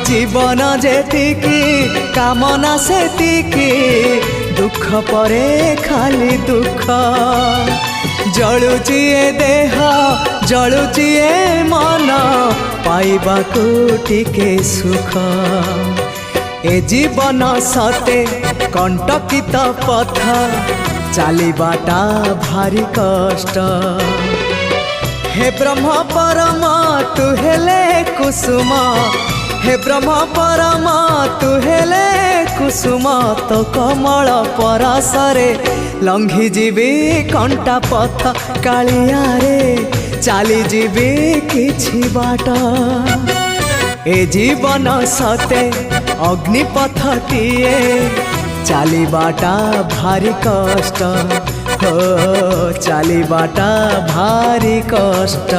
जीवन जेतिकी कामना सेतिकी दुख परे खाली दुख जलुची ए देह जलुची ए मन पाइबाकू टिके सुख ए जीवन सते कंटकित पथ चलिबाटा भारी कष्ट हे ब्रह्म परम तू हेले कुसुम हे ब्रह्म परम तू हेले कुसुम तो कमल परसरे लंघी जीवी कंटा पथ कालिया रे चली जीवी किछि बाट ए जीवन सते अग्निपथटीए चलिबाटा भारी कष्ट हो चलिबाटा भारी कष्ट।